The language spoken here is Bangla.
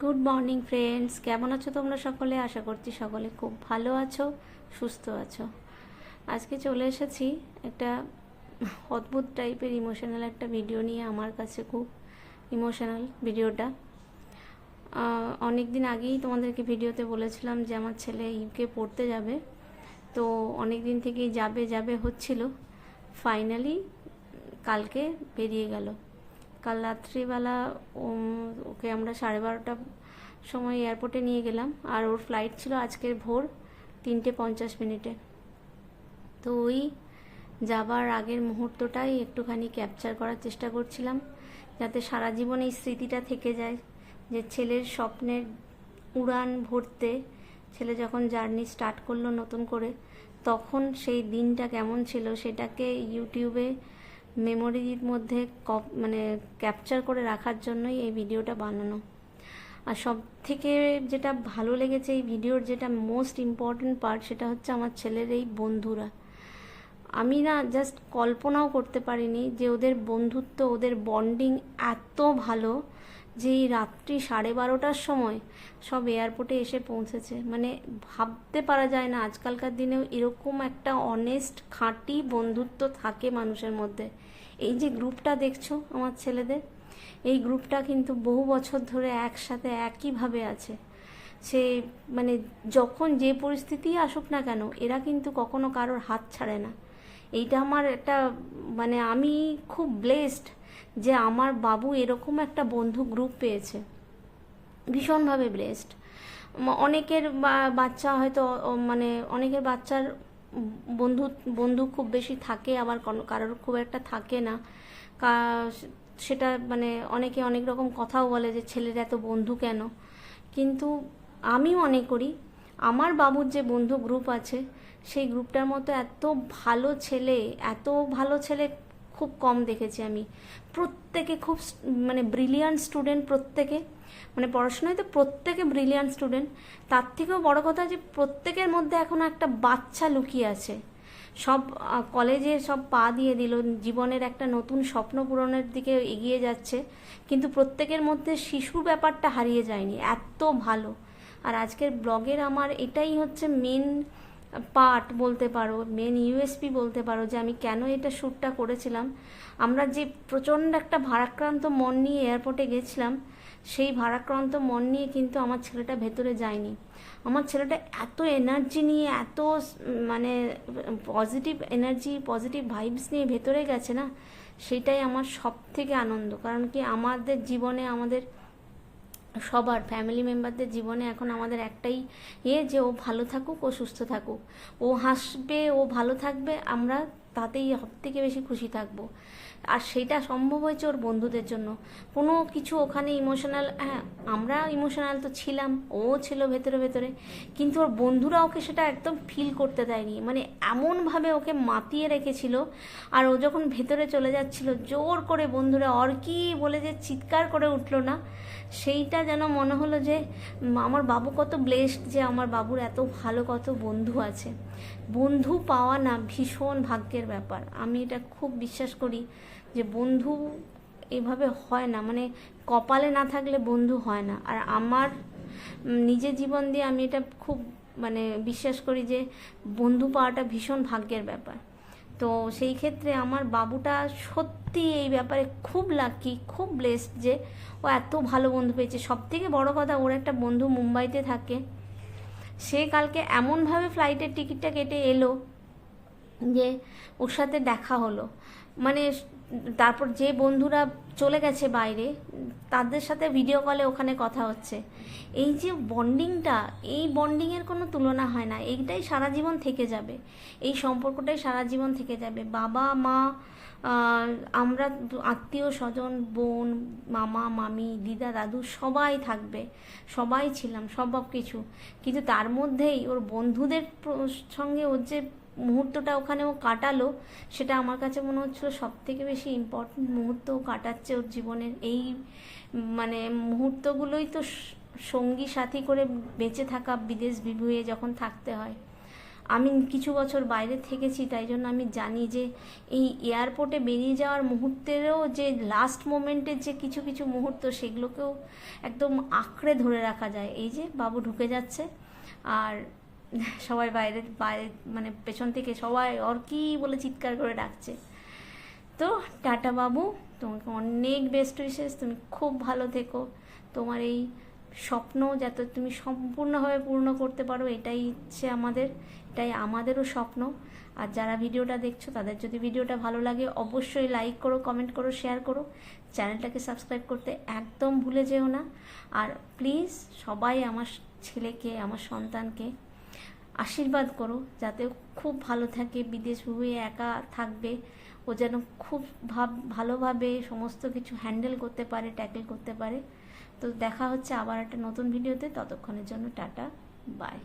গুড মর্নিং ফ্রেন্ডস, কেমন আছো তোমরা সকলে? আশা করছি সকলে খুব ভালো আছো, সুস্থ আছো। আজকে চলে এসেছি একটা অদ্ভুত টাইপের ইমোশনাল একটা ভিডিও নিয়ে। আমার কাছে খুব ইমোশনাল ভিডিওটা। অনেক দিন আগেই তোমাদেরকে ভিডিওতে বলেছিলাম যে আমার ছেলে ইউকে পড়তে যাবে, তো অনেক দিন থেকেই যাবে যাবে হচ্ছিল। ফাইনালি কালকে বেরিয়ে গেল। কাল রাত্রিবেলা ওকে আমরা 12:30টার সময় এয়ারপোর্টে নিয়ে গেলাম, আর ওর ফ্লাইট ছিল আজকের ভোর 3:50। তো ওই যাবার আগের মুহূর্তটাই একটুখানি ক্যাপচার করার চেষ্টা করছিলাম, যাতে সারা জীবন এই স্মৃতিটা থেকে যায় যে ছেলের স্বপ্নের উড়ান ভরতে ছেলে যখন জার্নি স্টার্ট করলো নতুন করে, তখন সেই দিনটা কেমন ছিল সেটাকে ইউটিউবে মেমোরির মধ্যে মানে ক্যাপচার করে রাখার জন্যই এই ভিডিওটা বানানো। আর সব থেকে যেটা ভালো লেগেছে এই ভিডিওর, যেটা মোস্ট ইম্পর্টেন্ট পার্ট, সেটা হচ্ছে আমার ছেলের এই বন্ধুরা। আমি না জাস্ট কল্পনাও করতে পারিনি যে ওদের বন্ধুত্ব, ওদের বন্ডিং এত ভালো যে এই রাত্রি 12:30টার সময় সব এয়ারপোর্টে এসে পৌঁছেছে। মানে ভাবতে পারা যায় না আজকালকার দিনেও এরকম একটা অনেস্ট খাঁটি বন্ধুত্ব থাকে মানুষের মধ্যে। এই যে গ্রুপটা দেখছো আমার ছেলেদের, এই গ্রুপটা কিন্তু বহু বছর ধরে একসাথে একইভাবে আছে। সে মানে যখন যে পরিস্থিতি আসুক না কেন, এরা কিন্তু কখনো কারোর হাত ছাড়ে না। এইটা আমার একটা মানে আমি খুব ব্লেসড যে আমার বাবু এরকম একটা বন্ধু গ্রুপ পেয়েছে, ভীষণভাবে ব্লেসড। অনেকের বাচ্চা হয়তো মানে অনেকের বাচ্চার বন্ধু বন্ধু খুব বেশি থাকে, আবার কারোর খুব একটা থাকে না। সেটা মানে অনেকে অনেক রকম কথাও বলে যে ছেলের এত বন্ধু কেন, কিন্তু আমি মনে করি আমার বাবুর যে বন্ধু গ্রুপ আছে সেই গ্রুপটার মতো এত ভালো ছেলে, এত ভালো ছেলে খুব কম দেখেছি আমি। প্রত্যেকে খুব মানে ব্রিলিয়ান্ট স্টুডেন্ট, প্রত্যেকে মানে পড়াশোনায় তো প্রত্যেকে ব্রিলিয়ান্ট স্টুডেন্ট। তার থেকেও বড় কথা যে প্রত্যেকের মধ্যে এখনো একটা বাচ্চা লুকিয়ে আছে। সব কলেজে সব পা দিয়ে দিল, জীবনের একটা নতুন স্বপ্ন পূরণের দিকে এগিয়ে যাচ্ছে, কিন্তু প্রত্যেকের মধ্যে শিশুর ব্যাপারটা হারিয়ে যায়নি। এত ভালো। আর আজকের ব্লগের আমার এটাই হচ্ছে মেন পার্ট বলতে পারো, মেন ইউএসপি বলতে পারো, যে আমি কেন এটা শ্যুটটা করেছিলাম। আমরা যে প্রচণ্ড একটা ভারাক্রান্ত মন নিয়ে এয়ারপোর্টে গেছিলাম, সেই ভারাক্রান্ত মন নিয়ে কিন্তু আমার ছেলেটা ভেতরে যায়নি। আমার ছেলেটা এত এনার্জি নিয়ে, এত মানে পজিটিভ এনার্জি, পজিটিভ ভাইবস নিয়ে ভেতরে গেছে না, সেটাই আমার সব থেকে আনন্দ। কারণ কি আমাদের জীবনে, আমাদের সবার ফ্যামিলি মেম্বারদের জীবনে এখন আমাদের একটাই যে ও ভালো থাকুক, ও সুস্থ থাকুক, ও হাসবে, ও ভালো থাকবে, আমরা তাতেই সব থেকে বেশি খুশি থাকবো। আর সেটা সম্ভব হয়েছে ওর বন্ধুদের জন্য। কোনো কিছু ওখানে ইমোশনাল, হ্যাঁ আমরা ইমোশনাল তো ছিলাম, ও ছিল ভেতরে ভেতরে, কিন্তু ওর বন্ধুরা ওকে সেটা একদম ফিল করতে দেয়নি। মানে এমনভাবে ওকে মাতিয়ে রেখেছিল। আর ও যখন ভেতরে চলে যাচ্ছিল, জোর করে বন্ধুরা অর্কি বলে যে চিৎকার করে উঠলো না, সেইটা যেন মনে হলো যে আমার বাবু কত ব্লেসড, যে আমার বাবুর এত ভালো কত বন্ধু আছে। বন্ধু পাওয়া না ভীষণ ভাগ্যের ব্যাপার। আমি এটা খুব বিশ্বাস করি যে বন্ধু এভাবে হয় না, মানে কপালে না থাকলে বন্ধু হয় না। আর আমার নিজের জীবন দিয়ে আমি এটা খুব মানে বিশ্বাস করি যে বন্ধু পাওয়াটা ভীষণ ভাগ্যের ব্যাপার। তো সেই ক্ষেত্রে আমার বাবুটা সত্যি এই ব্যাপারে খুব লাকি, খুব ব্লেসড যে ও এত ভালো বন্ধু পেয়েছে। সব থেকে বড় কথা, ওর একটা বন্ধু মুম্বাইতে থাকে, সে কালকে এমনভাবে ফ্লাইটের টিকিটটা কেটে এলো যে ওর সাথে দেখা হলো। মানে তারপর যে বন্ধুরা চলে গেছে বাইরে, তাদের সাথে ভিডিও কলে ওখানে কথা হচ্ছে। এই যে বন্ডিংটা, এই বন্ডিংয়ের কোনো তুলনা হয় না। এইটাই সারা জীবন থেকে যাবে, এই সম্পর্কটাই সারা জীবন থেকে যাবে। বাবা মা, আমরা আত্মীয় স্বজন, বোন, মামা মামি, দিদা দাদু সবাই থাকবে, সবাই ছিলাম সব কিছু। কিন্তু তার মধ্যেই ওর বন্ধুদের সঙ্গে ওর যে মুহূর্তটা ওখানে ও কাটালো, সেটা আমার কাছে মনে হচ্ছিল সব থেকে বেশি ইম্পর্টেন্ট মুহূর্ত ও কাটাচ্ছে ওর জীবনের। এই মানে মুহূর্তগুলোই তো সঙ্গী সাথী করে বেঁচে থাকা, বিদেশ বিভুঁয়ে যখন থাকতে হয়। আমি কিছু বছর বাইরে থেকেছি, তাই জন্য আমি জানি যে এই এয়ারপোর্টে বেরিয়ে যাওয়ার মুহূর্তেরও যে লাস্ট মোমেন্টের যে কিছু কিছু মুহূর্ত, সেগুলোকেও একদম আঁকড়ে ধরে রাখা যায়। এই যে বাবু ঢুকে যাচ্ছে, আর সবাই বাইরে বাইরে মানে পেছন থেকে সবাই ওর কি বলে চিৎকার করে ডাকছে। তো টাটা বাবু, তোমাকে অনেক বেস্ট উইশেস, তুমি খুব ভালো থেকো। তোমার এই স্বপ্ন যাতে তুমি সম্পূর্ণভাবে পূর্ণ করতে পারো, এটাই ইচ্ছে আমাদের, এটাই আমাদেরও স্বপ্ন। আর যারা ভিডিওটা দেখছো, তাদের যদি ভিডিওটা ভালো লাগে অবশ্যই লাইক করো, কমেন্ট করো, শেয়ার করো, চ্যানেলটাকে সাবস্ক্রাইব করতে একদম ভুলে যেও না। আর প্লিজ সবাই আমার ছেলেকে, আমার সন্তানকে আশীর্বাদ করো যাতে খুব ভালো থাকে, বিদেশ হয়ে একা থাকবে, ও যেন খুব ভালোভাবে সমস্ত কিছু হ্যান্ডেল করতে পারে, ট্যাকেল করতে পারে। তো দেখা হচ্ছে আবার একটা নতুন ভিডিওতে, ততক্ষণের জন্য টাটা, বাই।